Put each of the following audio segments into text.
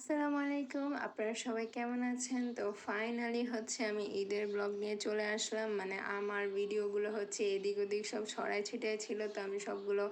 আসসালামু আলাইকুম, আপনারা সবাই কেমন আছেন? তো ফাইনালি হচ্ছে আমি ঈদের ব্লগ নিয়ে চলে আসলাম। মানে আমার ভিডিওগুলো হচ্ছে এদিক ওদিক সব ছড়াই ছিটাই ছিল, তো আমি সবগুলো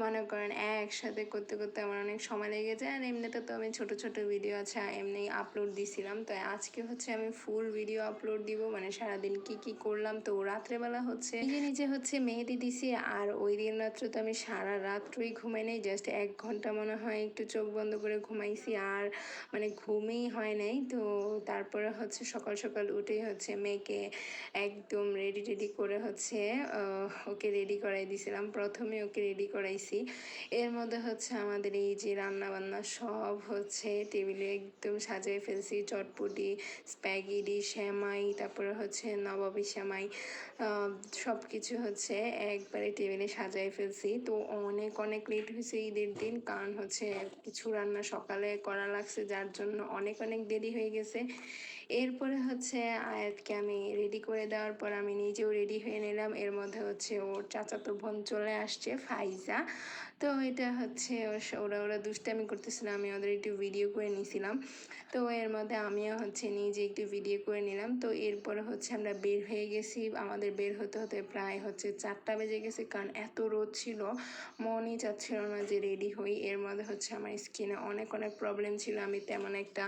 মনে করেন একসাথে করতে করতে আমার অনেক সময় লেগে যায়। আর এমনিতে তো আমি ছোট ছোট ভিডিও আছে এমনি আপলোড দিছিলাম, তো আজকে হচ্ছে আমি ফুল ভিডিও আপলোড দিব, মানে সারাদিন কি কি করলাম। তো রাত্রেবেলা হচ্ছে নিজে নিজে হচ্ছে মেহেদি দিছি, আর ওই দিন রাত্রে তো আমি সারা রাত্রই ঘুমাই নাই, জাস্ট 1 ঘন্টা মনে হয় একটু চোখ বন্ধ করে ঘুমাইছি, আর মানে ঘুমই হয় নাই। তো তারপরে হচ্ছে সকাল সকাল উঠেই হচ্ছে মেয়েকে একদম রেডি টেডি করে হচ্ছে ওকে রেডি করাই দিয়েছিলাম। প্রথমে ওকে রেডি করাইছি, এর মধ্যে হচ্ছে আমাদের এই যে রান্না বান্না সব হচ্ছে টেবিলে একদম সাজিয়ে ফেলছি। চটপটি, স্প্যাগেটি, সেমাই, তারপরে হচ্ছে নবাবী সেমাই, সব কিছু হচ্ছে একবারে টেবিলে সাজাই ফেলছি। তো অনেক অনেক লেট হয়েছে ঈদের দিন, কারণ হচ্ছে কিছু রান্না সকালে করা লাগছে, যার জন্য অনেক অনেক দেরি হয়ে গেছে। এরপরে হচ্ছে আয়াতকে আমি রেডি করে দেওয়ার পর আমি নিজেও রেডি হয়ে নিলাম। এর মধ্যে হচ্ছে ওর চাচাতো বোন চলে আসছে, ফাইজা। তো এটা হচ্ছে ওরা দুষ্টামি করতেছিল, আমি ওদের একটু ভিডিও করে নিয়েছিলাম। তো এর মধ্যে আমিও হচ্ছে নিজে একটু ভিডিও করে নিলাম। তো এরপরে হচ্ছে আমরা বের হয়ে গেছি। আমাদের বের হতে হতে প্রায় হচ্ছে 4টা বেজে গেছে, কারণ এত রোদ ছিল, মনই চাচ্ছিল না যে রেডি হই। এর মধ্যে হচ্ছে আমার স্কিনে অনেক অনেক প্রবলেম ছিল, আমি তেমন একটা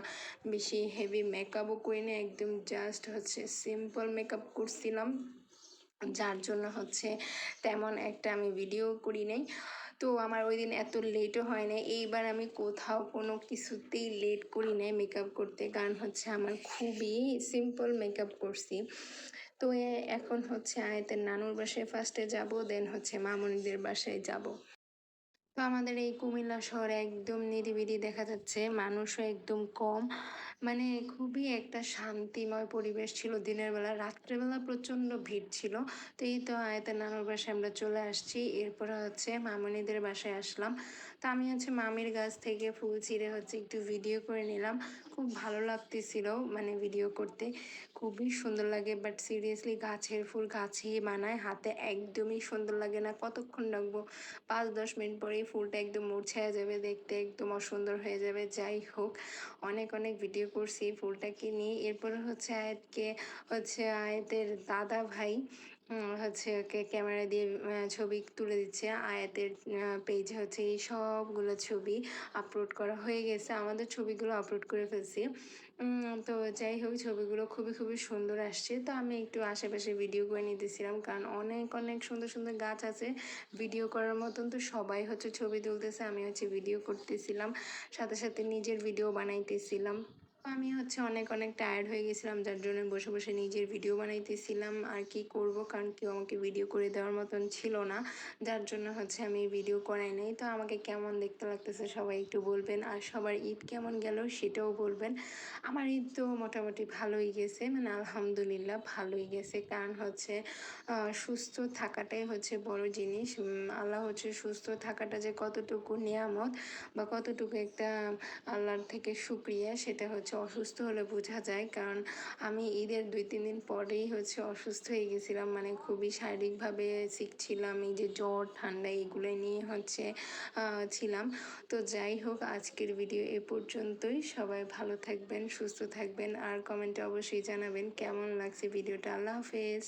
বেশি হেভি মেকআপও করি না, একদম জাস্ট হচ্ছে সিম্পল মেকআপ করছিলাম, যার জন্য হচ্ছে তেমন একটা আমি ভিডিও করি নাই। তো আমার ওই দিন এত লেটও হয় না। এইবার আমি কোথাও কোনো কিছুতেই লেট করি নাই মেকআপ করতে, কারণ হচ্ছে আমার খুবই সিম্পল মেকআপ করছি। তো এখন হচ্ছে আয়াতের নানুর বাসায় ফার্স্টে যাব, দেন হচ্ছে মামুনিদের বাসায় যাব। তো আমাদের এই কুমিল্লা শহরে একদম নিরিবিলি দেখা যাচ্ছে, মানুষও একদম কম, মানে খুবই একটা শান্তিময় পরিবেশ ছিল দিনের বেলা। রাত্রেবেলা প্রচণ্ড ভিড় ছিল। তো এই তো আয়তের নানুর বাসায় আমরা চলে আসছি, এরপরে হচ্ছে মামনিদের বাসায় আসলাম। তো আমি হচ্ছে মামির গাছ থেকে ফুল ছিঁড়ে হচ্ছে একটু ভিডিও করে নিলাম। খুব ভালো লাগতেছিল, মানে ভিডিও করতে খুবই সুন্দর লাগে। বাট সিরিয়াসলি গাছের ফুল গাছেই বানায়, হাতে একদমই সুন্দর লাগে না। কতক্ষণ রাখবো, 5-10 মিনিট পরেই ফুলটা একদম মুরঝায়া যাবে, দেখতে একদম অসুন্দর হয়ে যাবে। যাই হোক, অনেক অনেক ভিডিও করছি ফুলটাকে নিয়ে। এরপরে হচ্ছে আয়াতকে হচ্ছে আয়াতের দাদা ভাই হচ্ছে ওকে ক্যামেরা দিয়ে ছবি তুলে দিচ্ছে। আয়াতের পেজে হচ্ছে এই সবগুলো ছবি আপলোড করা হয়ে গেছে, আমাদের ছবিগুলো আপলোড করে ফেলছি। তো যাই হোক, ছবিগুলো খুবই খুবই সুন্দর আসছে। তো আমি একটু আশেপাশে ভিডিও করে নিতেছিলাম, কারণ অনেক অনেক সুন্দর সুন্দর গাছ আছে ভিডিও করার মতন। তো সবাই হচ্ছে ছবি তুলতেছে, আমি হচ্ছে ভিডিও করতেছিলাম, সাথে সাথে নিজের ভিডিও বানাইতেছিলাম। আমি হচ্ছে অনেক অনেক টায়ার্ড হয়ে গেছিলাম, যার জন্য বসে বসে নিজের ভিডিও বানাইতেছিলাম। আর কি করব, কারণ কেউ আমাকে ভিডিও করে দেওয়ার মতন ছিল না, যার জন্য হচ্ছে আমি ভিডিও করাই নাই। তো আমাকে কেমন দেখতে লাগতেছে সবাই একটু বলবেন, আর সবার ঈদ কেমন গেল সেটাও বলবেন। আমার ঈদ তো মোটামুটি ভালোই গেছে, মানে আলহামদুলিল্লাহ ভালোই গেছে, কারণ হচ্ছে সুস্থ থাকাটাই হচ্ছে বড় জিনিস। আল্লাহ হচ্ছে সুস্থ থাকাটা যে কতটুকু নিয়ামত বা কতটুকু একটা আল্লাহর থেকে শুক্রিয়া, সেটা হচ্ছে অসুস্থ হলে বোঝা যায়। কারণ আমি ঈদের 2-3 দিন পরেই হচ্ছে অসুস্থ হয়ে গেছিলাম, মানে খুবই শারীরিকভাবে সিক ছিলাম। এই যে জ্বর ঠান্ডা এগুলো নিয়ে হচ্ছে ছিলাম। তো যাই হোক, আজকের ভিডিও এ পর্যন্তই। সবাই ভালো থাকবেন, সুস্থ থাকবেন, আর কমেন্টে অবশ্যই জানাবেন কেমন লাগছে ভিডিওটা। আল্লাহ হাফেজ।